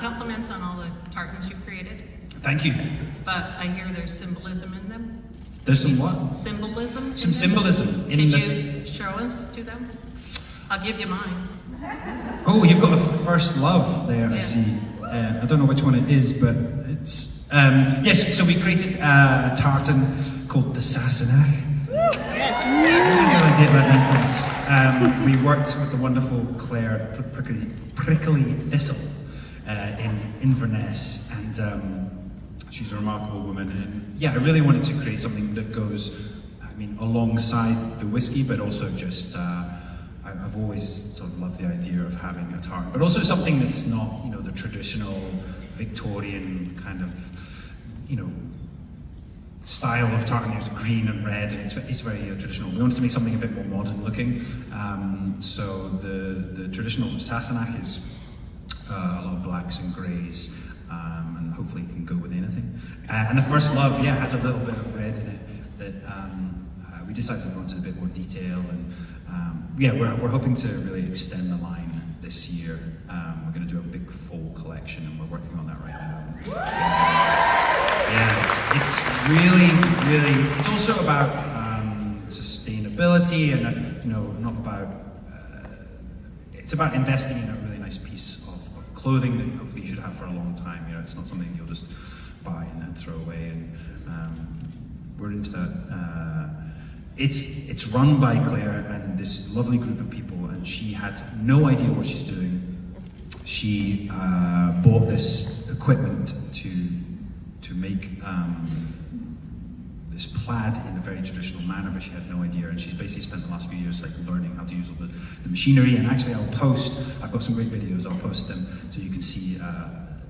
Compliments on all the tartans you've created. Thank you. But I hear there's symbolism in them. There's some what? Symbolism. Some symbolism in Can the. you show us to them? I'll give you mine. Oh, you've got a first love there. Yeah. I see. I don't know which one it is, but it's yes. So we created a tartan called the Sassenach. We worked with the wonderful Claire Prickly Thistle in Inverness, and she's a remarkable woman. And yeah, I really wanted to create something that goes, I mean, alongside the whiskey, but also just. I've always sort of loved the idea of having a tartan, but also something that's not, you know, the traditional Victorian kind of, you know, style of tartan. There's green and red, and it's very traditional. We wanted to make something a bit more modern looking. So the traditional Sassenach is a lot of blacks and greys, and hopefully it can go with anything. And the first love, yeah, has a little bit of red in it that we decided we wanted a bit more detail, and yeah, we're hoping to really extend the line this year. We're going to do a big full collection, and we're working on that right now. Yeah, it's really, it's also about sustainability, and you know, not about. It's about investing in a really nice piece of clothing that hopefully you should have for a long time. You know, it's not something you'll just buy and throw away. And we're into that. It's run by Claire and this lovely group of people, and she had no idea what she's doing. She bought this equipment to make this plaid in a very traditional manner, but she had no idea, and she's basically spent the last few years like learning how to use all the machinery. And actually I've got some great videos, I'll post them so you can see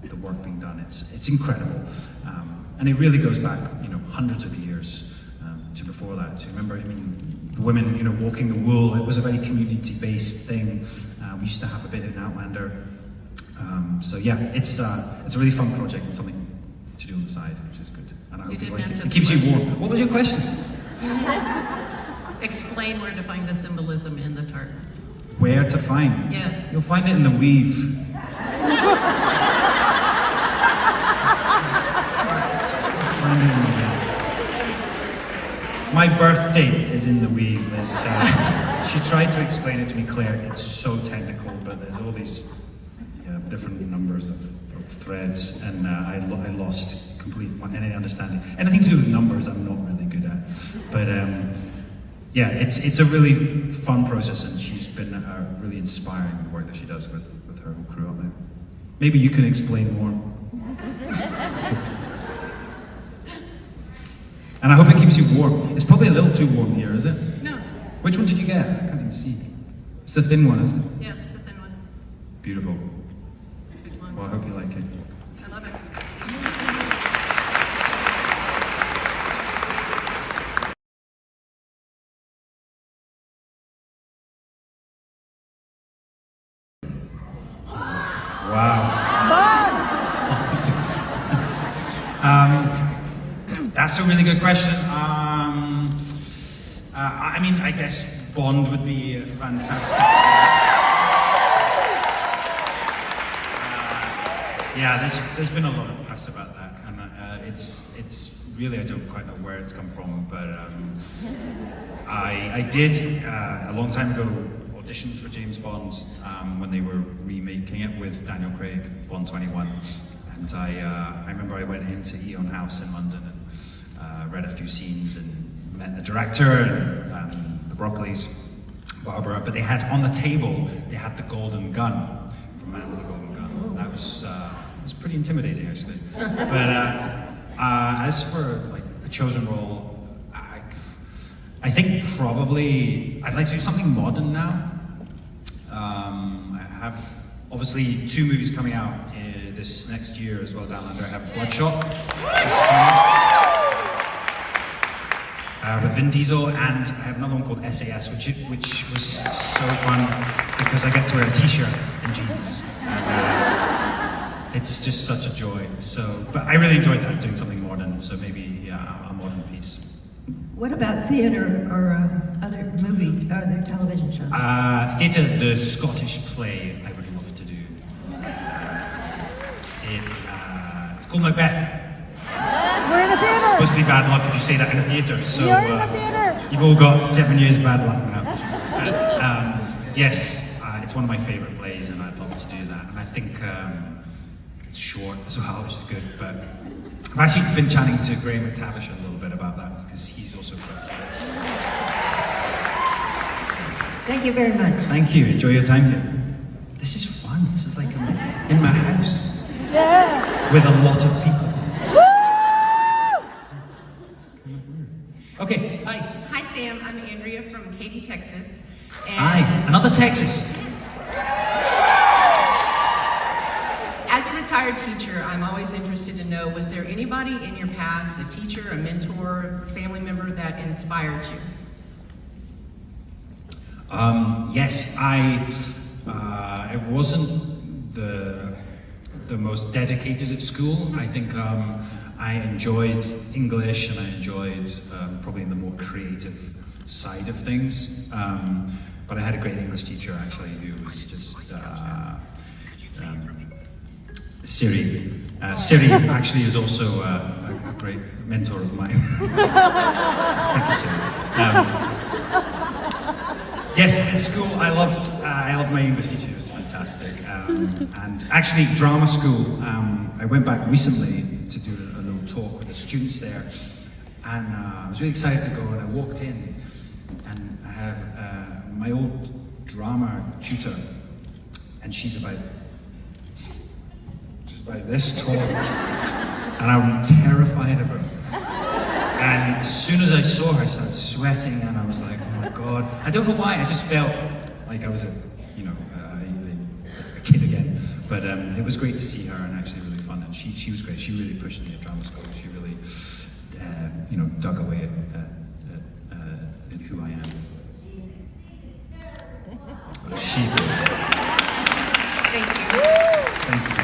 the work being done. It's incredible, and it really goes back, you know, hundreds of years to before that. Do you remember, I mean, the women, you know, walking the wool? It was a very community-based thing. We used to have a bit in Outlander. So yeah, it's a really fun project and something to do on the side, which is good. And I hope you like it. It keeps you warm. What was your question? Explain where to find the symbolism in the tartan. Where to find? Yeah. You'll find it in the weave. Find it in the weave. My birth date is in the weave. She tried to explain it to me, Claire. It's so technical, but there's all these different numbers of threads, and I lost any understanding. Anything to do with numbers, I'm not really good at. But yeah, it's a really fun process, and she's been really inspiring, the work that she does with her whole crew out there. Maybe you can explain more. And I hope it keeps you warm. It's probably a little too warm here, is it? No. Which one did you get? I can't even see. It's the thin one, isn't it? Yeah, the thin one. Beautiful. Big one. Well, I hope you like it. I love it. Wow. That's a really good question. I mean, I guess Bond would be fantastic. Yeah, there's been a lot of press about that, and it's really, I don't quite know where it's come from, but I did a long time ago audition for James Bond when they were remaking it with Daniel Craig, Bond 21, and I remember I went into Heughan House in London and read a few scenes and met the director and the Broccoli's, Barbara, but they had on the table, they had the golden gun from Man with the Golden Gun. That was pretty intimidating, actually. But as for like a chosen role, I think probably I'd like to do something modern now. I have obviously 2 movies coming out this next year, as well as Outlander. I have Bloodshot, which is fun, with Vin Diesel, and I have another one called SAS, which was so fun because I get to wear a t-shirt and jeans. And, it's just such a joy. So, but I really enjoyed that, doing something modern. So maybe, yeah, a modern piece. What about theatre or other movie, other television shows? Theatre, the Scottish play, I would love to do. It's called Macbeth. We're in the theater. It's supposed to be bad luck if you say that in a theatre, so You're in the theater. you've all got 7 years bad luck now. Yes, it's one of my favourite plays, and I'd love to do that. And I think it's short as well, which is good. But I've actually been chatting to Graham McTavish a little bit about that, because he's also quite keen. Thank you very much. Thank you. Enjoy your time here. This is fun. This is like in my house. Yeah. With a lot of people. Okay, hi. Hi, Sam. I'm Andrea from Katy, Texas. And Hi, another Texas. as a retired teacher, I'm always interested to know, was there anybody in your past, a teacher, a mentor, family member that inspired you? Yes, it wasn't the most dedicated at school. I think I enjoyed English, and I enjoyed probably the more creative side of things. But I had a great English teacher actually who was just Siri. Siri actually is also a great mentor of mine. Thank you, Siri. Yes, at school I loved my English teacher. It was fantastic. And actually, drama school. I went back recently to do a little talk with the students there, and I was really excited to go. And I walked in, and I have my old drama tutor, and she's about this tall, and I'm terrified of her. And as soon as I saw her, I started sweating, and I was like, oh my God. I don't know why, I just felt like I was a kid again. But it was great to see her, and actually really fun. And she was great. She really pushed me at drama school. She really, dug away at who I am. She did. Thank you. Thank you.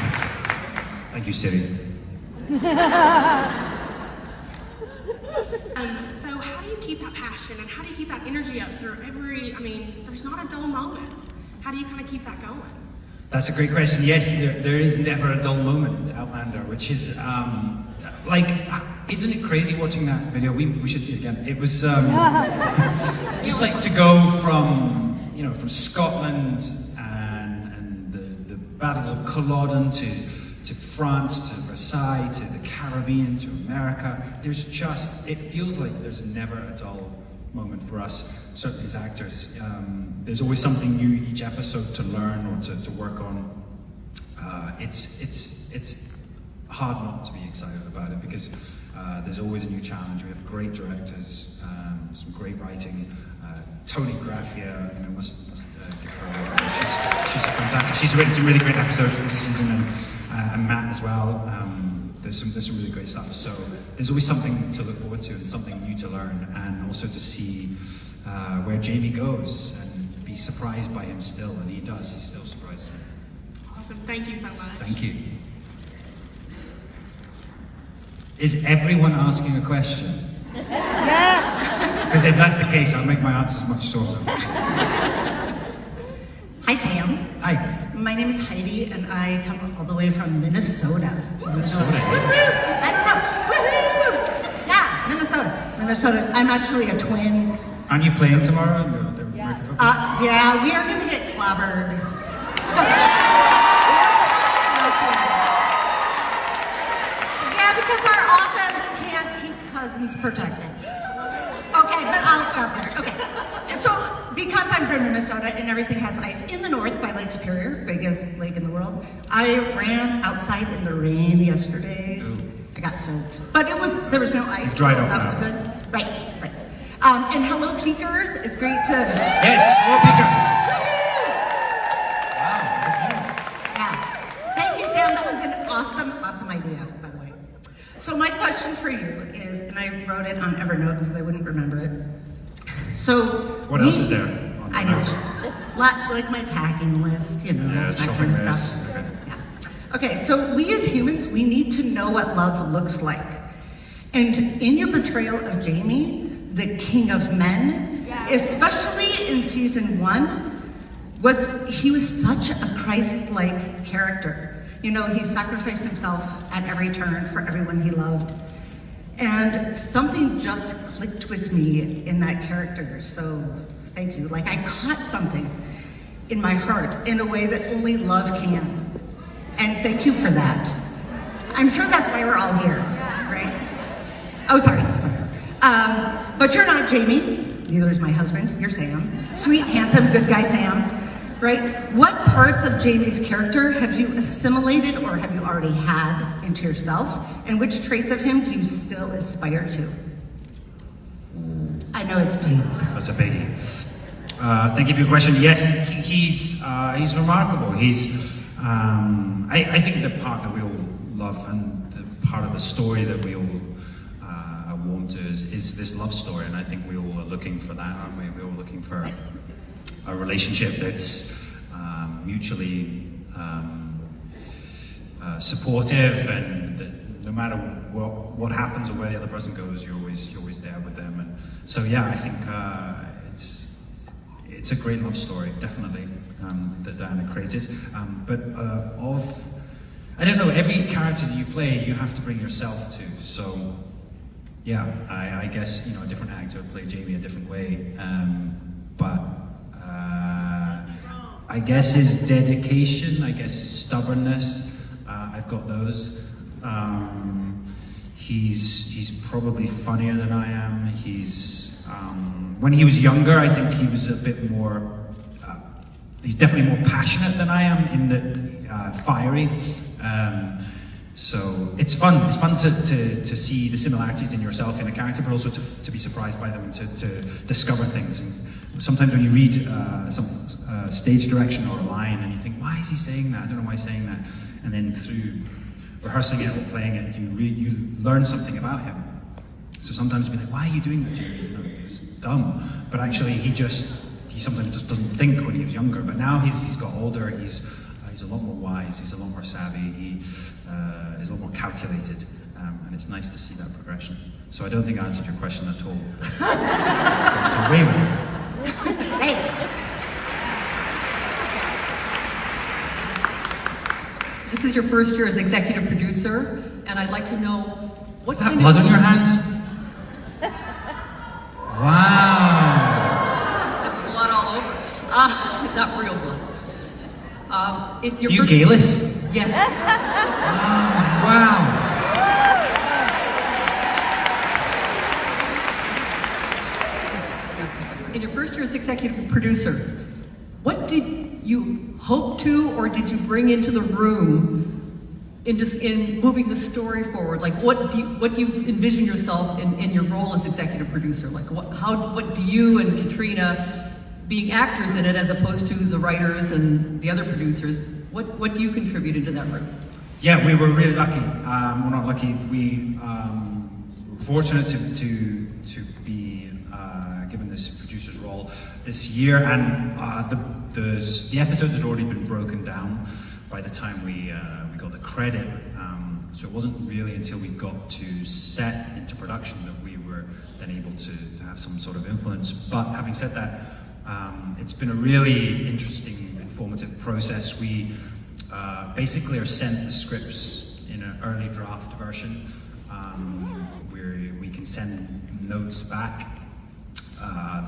Thank you, Siri. So how do you keep that passion, and how do you keep that energy up through there's not a dull moment. How do you kind of keep that going? That's a great question. Yes, there is never a dull moment. It's Outlander, which is, isn't it crazy watching that video? We should see it again. It was just like to go from Scotland and the battles of Culloden to France, to Versailles, to the Caribbean, to America. It feels like there's never a dull moment for us, certainly as actors. There's always something new each episode to learn or to work on. It's hard not to be excited about it, because there's always a new challenge. We have great directors, some great writing. Tony Graffia, must give her a word. She's fantastic. She's written some really great episodes this season, and Matt as well. There's some really great stuff. So there's always something to look forward to and something new to learn, and also to see where Jamie goes and be surprised by him still, and he does. He still surprises me. Awesome. Thank you so much. Thank you. Is everyone asking a question? Yes. Because if that's the case, I'll make my answers much shorter. Hi, Sam. Hi. My name is Heidi, and I come all the way from Minnesota. Minnesota. I don't know. Woo-hoo! Yeah, Minnesota. I'm actually a twin. Aren't you playing tomorrow? Yes. Yeah, we are going to get clobbered. Yeah, because our offense can't keep Cousins protected. Okay, but I'll stop there. Okay. So, because I'm from Minnesota and everything has ice in the north by Lake Superior, biggest lake in the world, I ran outside in the rain yesterday. Ooh. I got soaked. But there was no ice. It's dried so off that was now. good. Right. And hello, Peakers. It's great to... Yes, hello, Peakers. Yeah. Thank you, Sam. That was an awesome idea, by the way. So my question for you is, and I wrote it on Evernote because I wouldn't remember it. So What else is there? I know. Like my packing list, Yeah, that shopping kind of list. stuff. Okay. Yeah. Okay, so we as humans, we need to know what love looks like. And in your portrayal of Jamie, the king of men, especially in season 1, he was such a Christ-like character. You know, he sacrificed himself at every turn for everyone he loved. And something just clicked with me in that character, so thank you. Like, I caught something in my heart in a way that only love can. And thank you for that. I'm sure that's why we're all here, right? Oh, sorry. But you're not Jamie, neither is my husband, you're Sam. Sweet, handsome, good guy Sam. Right? What parts of Jamie's character have you assimilated or have you already had into yourself? And which traits of him do you still aspire to? I know it's deep. That's a biggie. Thank you for your question. Yes, he's remarkable. I think the part that we all love and the part of the story that we all are warm to is this love story, and I think we all are looking for that, aren't we? We're all looking for a relationship that's mutually supportive, and that no matter what happens or where the other person goes, you're always there with them. And so yeah, I think it's a great love story, definitely, that Diana created. I don't know, every character that you play, you have to bring yourself to. So yeah, I guess, you know, a different actor would play Jamie a different way, I guess his dedication, I guess his stubbornness, I've got those. He's probably funnier than I am. When he was younger, I think he was a bit more, he's definitely more passionate than I am, in the fiery. So it's fun. It's fun to see the similarities in yourself in a character, but also to be surprised by them and to discover things. And sometimes when you read some stage direction or a line and you think, why is he saying that? I don't know why he's saying that. And then through rehearsing it or playing it, you learn something about him. So sometimes you'll be like, why are you doing that, Jamie? You know, it's dumb. But actually he sometimes just doesn't think when he was younger. But now he's got older, he's a lot more wise, he's a lot more savvy, he is a lot more calculated, and it's nice to see that progression. So I don't think I answered your question at all. So way more. Thanks. This is your first year as executive producer, and I'd like to know what Is that blood on your hands? Wow. Blood all over. Not real blood. You gayless? Yes. Wow. In your first year as executive producer, what did you hope to, or did you bring into the room in moving the story forward? Like, what do you envision yourself in your role as executive producer? Like, what do you and Katrina, being actors in it as opposed to the writers and the other producers, what do you contribute into that room? Yeah, we were really lucky. Well, not lucky. We were fortunate to be given this producer's role this year, and the episodes had already been broken down by the time we got the credit. So it wasn't really until we got to set into production that we were then able to have some sort of influence. But having said that, it's been a really interesting, informative process. We basically are sent the scripts in an early draft version, where we can send notes back.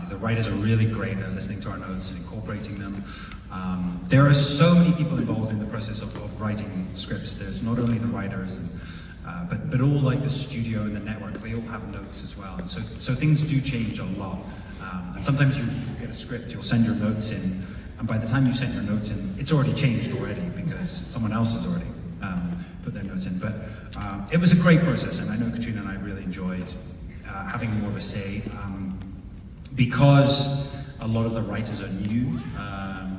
The writers are really great at listening to our notes and incorporating them. There are so many people involved in the process of writing scripts. There's not only the writers, but all like the studio and the network, they all have notes as well. And so things do change a lot. And sometimes you get a script, you'll send your notes in, and by the time you send your notes in, it's already changed already because someone else has already put their notes in. But it was a great process, and I know Katrina and I really enjoyed having more of a say. Because a lot of the writers are new,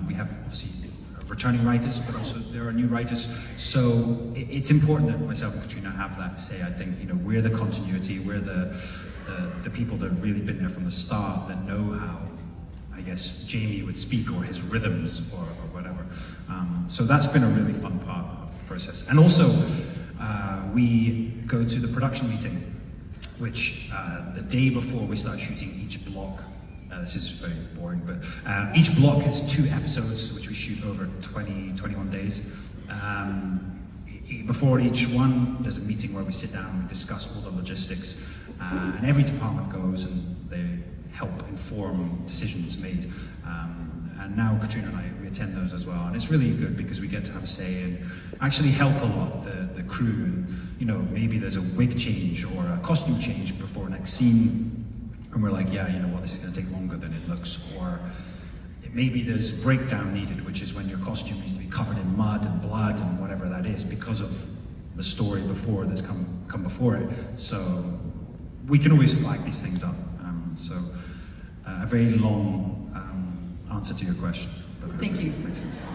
we have obviously returning writers, but also there are new writers. So it's important that myself and Katrina have that say. I think, you know, we're the continuity, we're the people that have really been there from the start, that know how, I guess, Jamie would speak, or his rhythms, or whatever. So that's been a really fun part of the process. And also, we go to the production meeting, which the day before we start shooting each block. This is very boring, but each block has 2 episodes, which we shoot over 21 days. before each one, there's a meeting where we sit down, we discuss all the logistics, and every department goes and they help inform decisions made. And now Katrina and I, we attend those as well, and it's really good because we get to have a say and actually help a lot the crew. And you know, maybe there's a wig change or a costume change before next scene, and we're like, yeah, you know what, this is going to take longer than it looks. Or maybe there's breakdown needed, which is when your costume needs to be covered in mud and blood and whatever that is because of the story before that's come before it. So we can always flag these things up. A very long answer to your question. But Thank you. Makes sense.